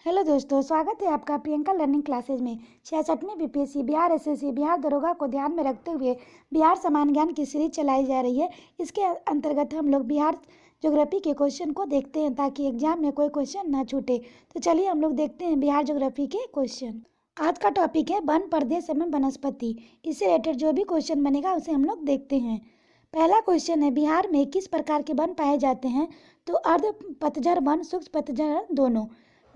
Hello दोस्तों, स्वागत है आपका प्रियंका लर्निंग क्लासेज में। 66वीं बीपीएससी बिहार एसएससी बिहार दरोगा को ध्यान में रखते हुए बिहार समान ज्ञान की सीरीज चलाई जा रही है। इसके अंतर्गत हम लोग बिहार ज्योग्राफी के क्वेश्चन को देखते हैं ताकि एग्जाम में कोई क्वेश्चन ना छूटे। तो चलिए हम लोग देखते हैं बिहार ज्योग्राफी के क्वेश्चन। आज का टॉपिक है वन प्रदेश एवं वनस्पति। इससे रिलेटेड जो भी क्वेश्चन बनेगा उसे हम लोग देखते हैं। पहला क्वेश्चन है, बिहार में किस प्रकार के वन पाए जाते हैं? तो अर्ध पतझड़ वन, शुष्क पतझड़ दोनों।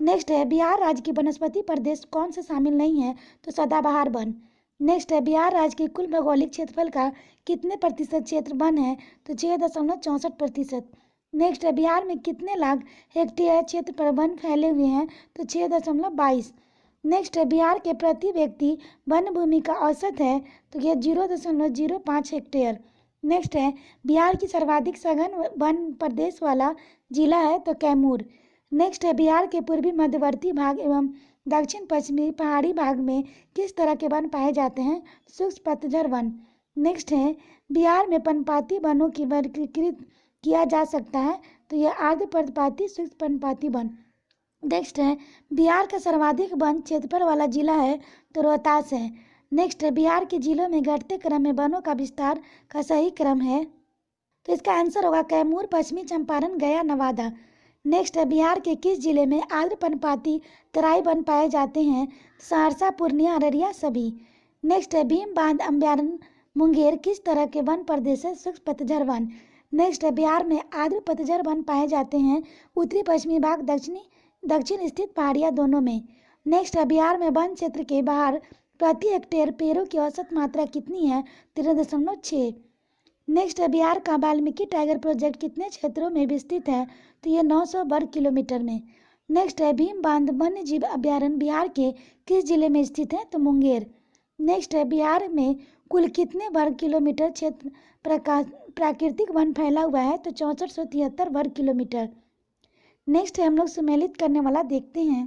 नेक्स्ट है, बिहार राज्य की वनस्पति प्रदेश कौन से शामिल नहीं है? तो सदाबहार वन। नेक्स्ट है, बिहार राज्य के कुल भौगोलिक क्षेत्रफल का कितने प्रतिशत क्षेत्र वन है? तो 6.64%। नेक्स्ट है, बिहार में कितने लाख हेक्टेयर क्षेत्र पर वन फैले हुए हैं? तो 6.22। नेक्स्ट है, बिहार के प्रति व्यक्ति वन भूमि का औसत है? तो यह 0.05 हेक्टेयर। नेक्स्ट है, बिहार की सर्वाधिक सघन वन प्रदेश वाला जिला है? तो कैमूर। नेक्स्ट है, बिहार के पूर्वी मध्यवर्ती भाग एवं दक्षिण पश्चिमी पहाड़ी भाग में किस तरह के वन पाए जाते हैं? शुष्क पतझड़ वन। नेक्स्ट है, बिहार में पर्णपाती वनों की वर्गीकृत किया जा सकता है? तो यह आर्द्र पर्णपाती, शुष्क पर्णपाती वन। नेक्स्ट है, बिहार का सर्वाधिक वन क्षेत्रफल वाला जिला है? तो रोहतास है। नेक्स्ट है, बिहार के जिलों में घटते क्रम में वनों का विस्तार का सही क्रम है? तो इसका आंसर होगा कैमूर, पश्चिमी चंपारण, गया, नवादा। नेक्स्ट है, बिहार के किस जिले में आर्द्र पर्णपाती तराई वन पाए जाते हैं? सहरसा, पूर्णिया, अररिया, सभी। नेक्स्ट है, भीम बांध अभयारण्य मुंगेर किस तरह के वन प्रदेश है? शुष्क पतझड़ वन। नेक्स्ट है, बिहार में आर्द्र पतझड़ वन पाए जाते हैं उत्तरी पश्चिमी भाग, दक्षिण स्थित पहाड़ियाँ दोनों में। नेक्स्ट है, बिहार में वन क्षेत्र के बाहर प्रति हेक्टेयर पेड़ों की औसत मात्रा कितनी है? 13.6। नेक्स्ट है, बिहार का वाल्मीकि टाइगर प्रोजेक्ट कितने क्षेत्रों में विस्तृत है? तो ये 900 वर्ग किलोमीटर में। नेक्स्ट है, भीम बांध वन्य जीव अभयारण्य बिहार के किस जिले में स्थित है? तो मुंगेर। नेक्स्ट है, बिहार में कुल कितने वर्ग किलोमीटर क्षेत्र प्राकृतिक वन फैला हुआ है? तो 6473 वर्ग किलोमीटर। नेक्स्ट है, हम लोग सम्मिलित करने वाला देखते हैं।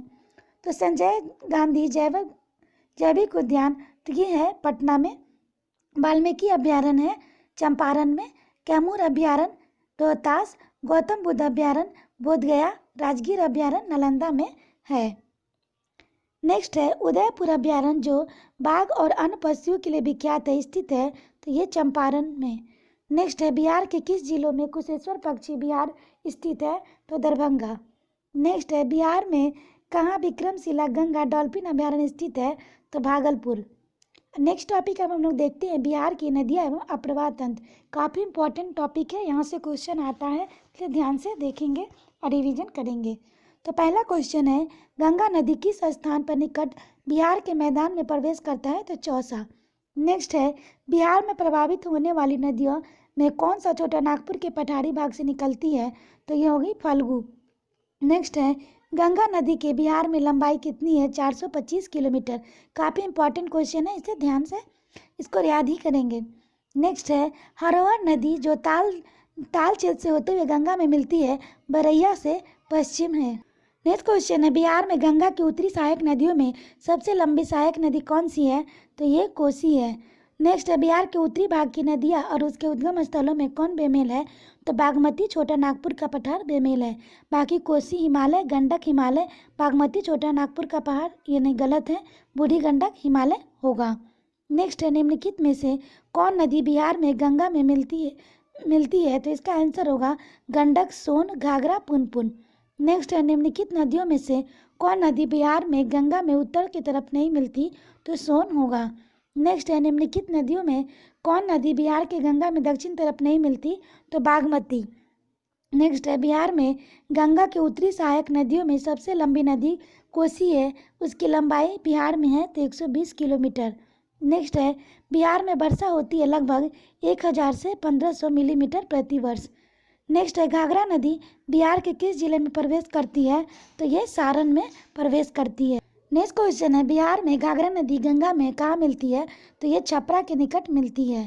तो संजय गांधी जैविक उद्यान, तो ये है पटना में। वाल्मीकि अभयारण्य है चंपारण में। कैमूर अभयारण्य रोहतास। गौतम बुद्ध अभयारण्य बोधगया। राजगीर अभयारण्य नालंदा में है। नेक्स्ट है, उदयपुर अभयारण्य जो बाघ और अन्य पशुओं के लिए विख्यात है, स्थित है? तो ये चंपारण में। नेक्स्ट है, बिहार के किस जिलों में कुशेश्वर पक्षी विहार स्थित है? तो दरभंगा। नेक्स्ट है, बिहार में कहाँ विक्रमशिला गंगा डॉल्फिन अभयारण्य स्थित है? तो भागलपुर। नेक्स्ट टॉपिक अब हम लोग देखते हैं बिहार की नदियाँ एवं अप्रवाह तंत्र। काफ़ी इंपॉर्टेंट टॉपिक है, यहाँ से क्वेश्चन आता है, इसलिए ध्यान से देखेंगे और रिवीजन करेंगे। तो पहला क्वेश्चन है, गंगा नदी किस स्थान पर निकट बिहार के मैदान में प्रवेश करता है? तो चौसा। नेक्स्ट है, बिहार में प्रभावित होने वाली नदियों में कौन सा छोटा नागपुर के पठारी भाग से निकलती है? तो ये होगी फल्गु। नेक्स्ट है, गंगा नदी के बिहार में लंबाई कितनी है? 425 किलोमीटर। काफ़ी इंपॉर्टेंट क्वेश्चन है, इसे ध्यान से इसको याद ही करेंगे। नेक्स्ट है, हरोहर नदी जो ताल क्षेत्र से होते हुए गंगा में मिलती है, बरैया से पश्चिम है। नेक्स्ट क्वेश्चन है, बिहार में गंगा की उत्तरी सहायक नदियों में सबसे लंबी सहायक नदी कौन सी है? तो ये कोसी है। नेक्स्ट है, बिहार के उत्तरी भाग की नदियाँ और उसके उद्गम स्थलों में कौन बेमेल है? तो बागमती, छोटा नागपुर का पठार बेमेल है। बाकी कोसी हिमालय, गंडक हिमालय, बागमती, छोटा नागपुर का पहाड़ ये नहीं, गलत है, बूढ़ी गंडक हिमालय होगा। नेक्स्ट है, निम्नलिखित में से कौन नदी बिहार में गंगा में मिलती है? तो इसका आंसर होगा गंडक, सोन, घाघरा, पुनपुन। नेक्स्ट है, निम्नलिखित नदियों में से कौन नदी बिहार में गंगा में उत्तर की तरफ नहीं मिलती? तो सोन होगा। नेक्स्ट है, निम्नलिखित नदियों में कौन नदी बिहार के गंगा में दक्षिण तरफ नहीं मिलती? तो बागमती। नेक्स्ट है, बिहार में गंगा के उत्तरी सहायक नदियों में सबसे लंबी नदी कोसी है, उसकी लंबाई बिहार में है तो 120 किलोमीटर। नेक्स्ट है, बिहार में वर्षा होती है लगभग 1000 से 1500 मिलीमीटर प्रति वर्ष। नेक्स्ट है, घाघरा नदी बिहार के किस जिले में प्रवेश करती है? तो ये सारण में प्रवेश करती है। नेक्स्ट क्वेश्चन है, बिहार में घाघरा नदी गंगा में कहाँ मिलती है? तो ये छपरा के निकट मिलती है।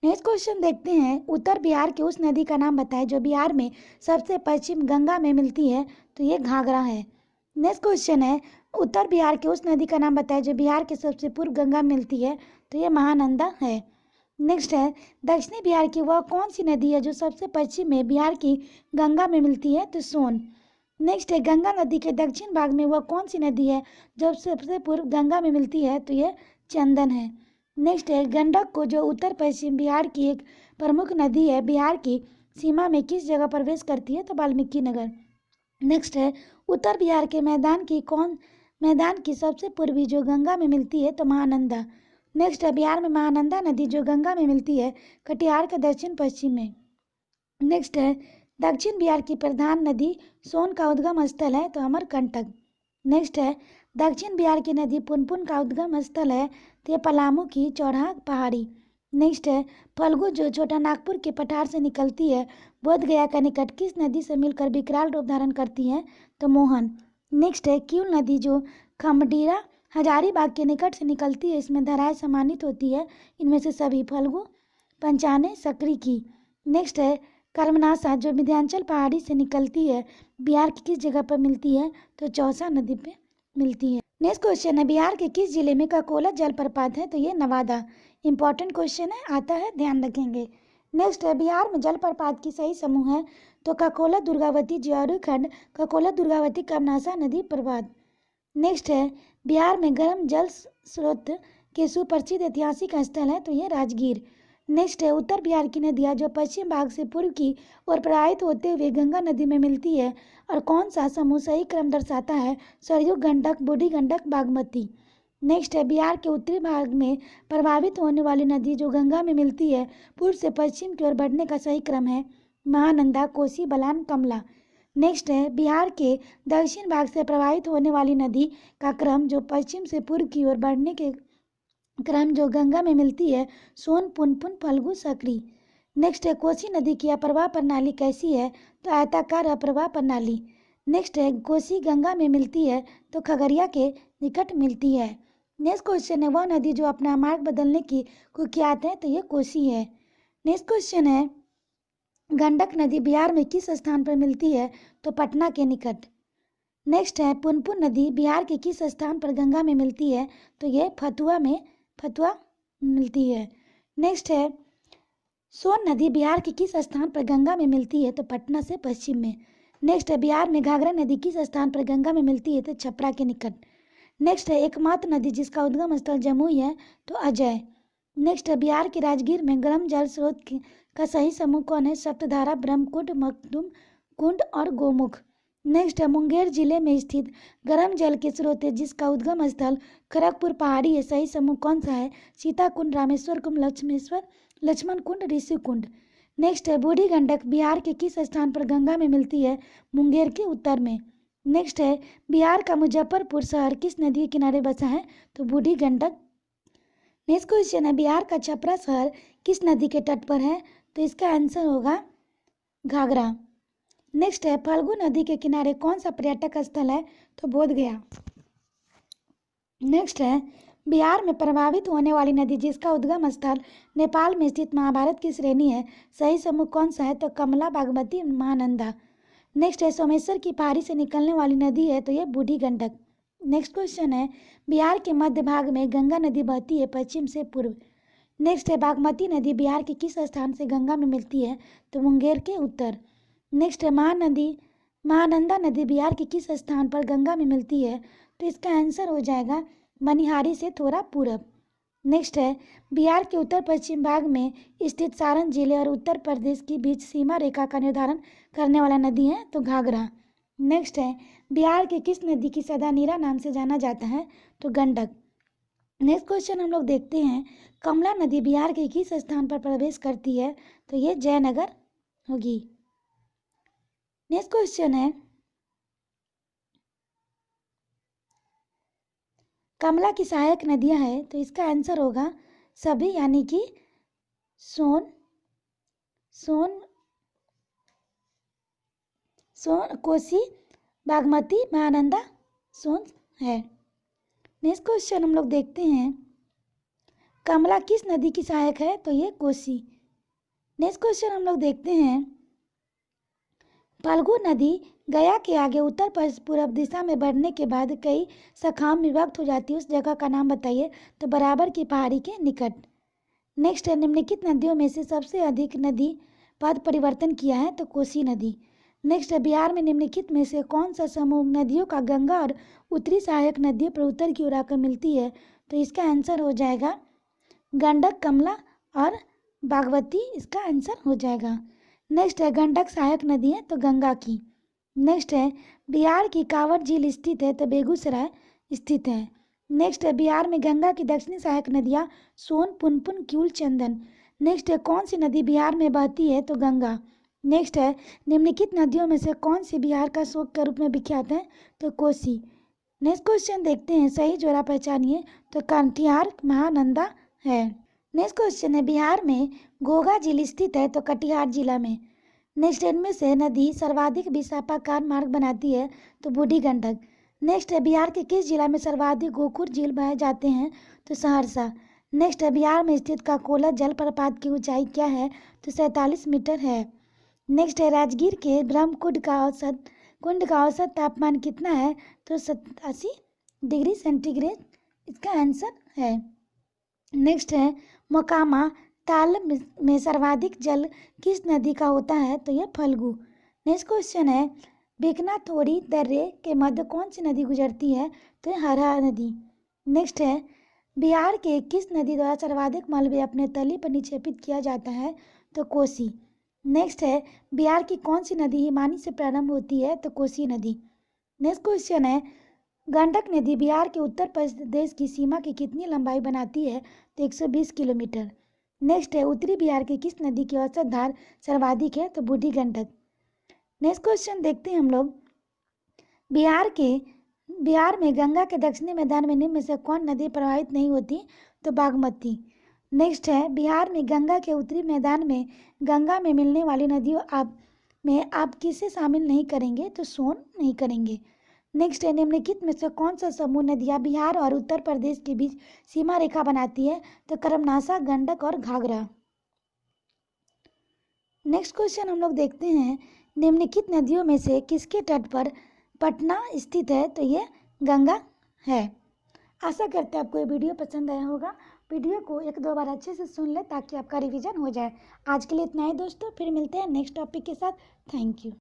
नेक्स्ट क्वेश्चन देखते हैं, उत्तर बिहार की उस नदी का नाम बताएं जो बिहार में सबसे पश्चिम गंगा में मिलती है? तो ये घाघरा है। नेक्स्ट क्वेश्चन है, उत्तर बिहार की उस नदी का नाम बताएं जो बिहार के सबसे पूर्व गंगा में मिलती है? तो ये महानंदा है। नेक्स्ट है, दक्षिणी बिहार की वह कौन सी नदी है जो सबसे पश्चिम में बिहार की गंगा में मिलती है? तो सोन। नेक्स्ट है गंगा नदी के दक्षिण भाग में वह कौन सी नदी है जो सबसे पूर्व गंगा में मिलती है, तो यह चंदन है। नेक्स्ट है गंडक को जो उत्तर पश्चिम बिहार की एक प्रमुख नदी है, बिहार की सीमा में किस जगह प्रवेश करती है, तो वाल्मीकि नगर। नेक्स्ट है उत्तर बिहार के मैदान की सबसे पूर्वी जो गंगा में मिलती है, तो महानंदा। नेक्स्ट है बिहार में महानंदा नदी जो गंगा में मिलती है कटिहार के दक्षिण पश्चिम में। नेक्स्ट है दक्षिण बिहार की प्रधान नदी सोन का उद्गम स्थल है, तो अमरकंटक। नेक्स्ट है दक्षिण बिहार की नदी पुनपुन का उद्गम स्थल है, तो ये पलामू की चौराहा पहाड़ी। नेक्स्ट है फल्गु जो छोटा नागपुर के पठार से निकलती है बोध गया का निकट किस नदी से मिलकर विकराल रूप धारण करती है, तो मोहन। नेक्स्ट है क्यूल नदी जो खमडीरा हजारीबाग के निकट से निकलती है, इसमें धाराएं सम्मानित होती है, इनमें से सभी फल्गु पंचाने सकरी की। नेक्स्ट है कर्मनाशा जो विंध्याचल पहाड़ी से निकलती है, बिहार की किस जगह पर मिलती है, तो चौसा नदी पे मिलती है। नेक्स्ट क्वेश्चन है बिहार के किस जिले में ककोला जलप्रपात है, तो ये नवादा। इंपॉर्टेंट क्वेश्चन है, आता है, ध्यान रखेंगे। नेक्स्ट है बिहार में जलप्रपात की सही समूह है, तो ककोला दुर्गावती ज्वारू खंड, ककोला दुर्गावती कर्मनाशा नदी प्रपात। नेक्स्ट है बिहार में गर्म जल स्रोत के सुप्रसिद्ध ऐतिहासिक स्थल है, तो ये राजगीर। नेक्स्ट है उत्तर बिहार की नदियाँ जो पश्चिम भाग से पूर्व की ओर प्रवाहित होते हुए गंगा नदी में मिलती है, और कौन सा समूह सही क्रम दर्शाता है, सरयू गंडक बूढ़ी गंडक बागमती। नेक्स्ट है बिहार के उत्तरी भाग में प्रभावित होने वाली नदी जो गंगा में मिलती है पूर्व से पश्चिम की ओर बढ़ने का सही क्रम है महानंदा कोसी बलान कमला। नेक्स्ट है बिहार के दक्षिण भाग से प्रभावित होने वाली नदी का क्रम जो पश्चिम से पूर्व की ओर बढ़ने के क्रम जो गंगा में मिलती है सोन पुनपुन फल्गु सकरी। नेक्स्ट है कोसी नदी की अप्रवाह प्रणाली कैसी है, तो आयताकार अप्रवाह प्रणाली। नेक्स्ट है कोसी गंगा में मिलती है, तो खगड़िया के निकट मिलती है। नेक्स्ट क्वेश्चन है वह नदी जो अपना मार्ग बदलने की कुख्यात है, तो ये कोसी है। नेक्स्ट क्वेश्चन है गंडक नदी बिहार में किस स्थान पर मिलती है, तो पटना के निकट। नेक्स्ट है पुनपुन नदी बिहार के किस स्थान पर गंगा में मिलती है, तो ये फतुआ मिलती है। नेक्स्ट है सोन नदी बिहार के किस स्थान पर गंगा में मिलती है, तो पटना से पश्चिम में। नेक्स्ट है बिहार में घाघरा नदी किस स्थान पर गंगा में मिलती है, तो छपरा के निकट। नेक्स्ट है एकमात्र नदी जिसका उद्गम स्थल जमुई है, तो अजय। नेक्स्ट है बिहार के राजगीर में गर्म जल स्रोत का सही समूह कौन है, सप्तधारा ब्रह्मकुंड मखदुम कुंड और गोमुख। नेक्स्ट है मुंगेर जिले में स्थित गर्म जल के स्रोत है जिसका उद्गम स्थल खड़गपुर पहाड़ी है, सही समूह कौन सा है, सीता कुंड रामेश्वर कुंड लक्ष्मण कुंड ऋषि कुंड। नेक्स्ट है बूढ़ी गंडक बिहार के किस स्थान पर गंगा में मिलती है, मुंगेर के उत्तर में। नेक्स्ट है बिहार का मुजफ्फरपुर शहर किस नदी के किनारे बसा है, तो बूढ़ी गंडक। नेक्स्ट क्वेश्चन है बिहार का छपरा शहर किस नदी के तट पर है, तो इसका आंसर होगा घाघरा। नेक्स्ट है फल्गु नदी के किनारे कौन सा पर्यटक स्थल है, तो बोध गया। नेक्स्ट है बिहार में प्रभावित होने वाली नदी जिसका उद्गम स्थल नेपाल में स्थित महाभारत की श्रेणी है, सही समूह कौन सा है, तो कमला बागमती महानंदा। नेक्स्ट है सोमेश्वर की पहाड़ी से निकलने वाली नदी है, तो ये बूढ़ी गंडक। नेक्स्ट क्वेश्चन है बिहार के मध्य भाग में गंगा नदी बहती है पश्चिम से पूर्व। नेक्स्ट है बागमती नदी बिहार के किस स्थान से गंगा में मिलती है, तो मुंगेर के उत्तर। नेक्स्ट है महानंदा नदी बिहार के किस स्थान पर गंगा में मिलती है, तो इसका आंसर हो जाएगा मनिहारी से थोड़ा पूरब। नेक्स्ट है बिहार के उत्तर पश्चिम भाग में स्थित सारण जिले और उत्तर प्रदेश के बीच सीमा रेखा का निर्धारण करने वाला नदी है, तो घाघरा। नेक्स्ट है बिहार के किस नदी की सदा नीरा नाम से जाना जाता है, तो गंडक। नेक्स्ट क्वेश्चन हम लोग देखते हैं कमला नदी बिहार के किस स्थान पर प्रवेश करती है, तो ये जयनगर होगी। नेक्स्ट क्वेश्चन है कमला की सहायक नदियां हैं, तो इसका आंसर होगा सभी, यानी कि सोन कोसी बागमती महानंदा सोन है। नेक्स्ट क्वेश्चन हम लोग देखते हैं कमला किस नदी की सहायक है, तो ये कोसी। नेक्स्ट क्वेश्चन हम लोग देखते हैं फल्गु नदी गया के आगे उत्तर पूर्व दिशा में बढ़ने के बाद कई शाखाओं में विभक्त हो जाती है, उस जगह का नाम बताइए, तो बराबर की पहाड़ी के निकट। नेक्स्ट है निम्नलिखित नदियों में से सबसे अधिक नदी पद परिवर्तन किया है, तो कोसी नदी। नेक्स्ट है बिहार में निम्नलिखित में से कौन सा समूह नदियों का गंगा और उत्तरी सहायक नदियों पर उत्तर की ओर आकर मिलती है? तो इसका आंसर हो जाएगा गंडक, कमला और बागमती, इसका आंसर हो जाएगा। नेक्स्ट है गंडक सहायक नदी है तो गंगा की। नेक्स्ट है बिहार की कांवर झील स्थित है तो बेगूसराय स्थित है। नेक्स्ट है बिहार में गंगा की दक्षिणी सहायक नदियाँ सोन, पुनपुन, क्यूल, चंदन। नेक्स्ट है कौन सी नदी बिहार में बहती है? तो गंगा। नेक्स्ट है निम्नलिखित नदियों में से कौन सी बिहार का शोक के रूप में विख्यात है? तो कोसी। नेक्स्ट क्वेश्चन देखते हैं, सही जोड़ा पहचानिए। तो कटिहार महानंदा है। नेक्स्ट क्वेश्चन है बिहार में घोघा झील स्थित है तो कटिहार जिला में। नेक्स्ट इनमें से नदी सर्वाधिक विशाखाकार मार्ग बनाती है? तो बूढ़ी गंडक। नेक्स्ट है बिहार के किस जिला में सर्वाधिक गोखुर झील बहे जाते हैं? तो सहरसा। नेक्स्ट है बिहार में स्थित काकोला जलप्रपात की ऊंचाई क्या है? तो 47 मीटर है। नेक्स्ट है राजगीर के ब्रह्मकुंड का औसत तापमान कितना है? तो 87 डिग्री सेंटीग्रेड, इसका आंसर है। नेक्स्ट है मोकामा ताल में सर्वाधिक जल किस नदी का होता है? तो यह फल्गु। नेक्स्ट क्वेश्चन है बेकनाथोरी दर्रे के मध्य कौन सी नदी गुजरती है? तो यह हरहा नदी। नेक्स्ट है बिहार के किस नदी द्वारा सर्वाधिक मलबे अपने तली पर निक्षेपित किया जाता है? तो कोसी। नेक्स्ट है बिहार की कौन सी नदी हिमानी से प्रारंभ होती है? तो कोसी नदी। नेक्स्ट क्वेश्चन है गंडक नदी बिहार के उत्तर प्रदेश की सीमा की कितनी लंबाई बनाती है? तो 120 किलोमीटर। नेक्स्ट है उत्तरी बिहार की किस नदी की औसत धार सर्वाधिक है? तो बूढ़ी गंडक। नेक्स्ट क्वेश्चन देखते हैं हम लोग बिहार में गंगा के दक्षिणी मैदान में निम्न में से कौन नदी प्रवाहित नहीं होती? तो बागमती। नेक्स्ट है बिहार में गंगा के उत्तरी मैदान में गंगा में मिलने वाली नदियों आप किसे शामिल नहीं करेंगे? तो सोन नहीं करेंगे। नेक्स्ट है निम्नलिखित में से कौन सा समूह नदियाँ बिहार और उत्तर प्रदेश के बीच सीमा रेखा बनाती है? तो कर्मनाशा, गंडक और घाघरा। नेक्स्ट क्वेश्चन हम लोग देखते हैं निम्नलिखित नदियों में से किसके तट पर पटना स्थित है? तो ये गंगा है। आशा करते हैं आपको ये वीडियो पसंद आया होगा। वीडियो को 1-2 बार अच्छे से सुन ले ताकि आपका रिवीजन हो जाए। आज के लिए इतना ही दोस्तों, फिर मिलते हैं नेक्स्ट टॉपिक के साथ। Thank you.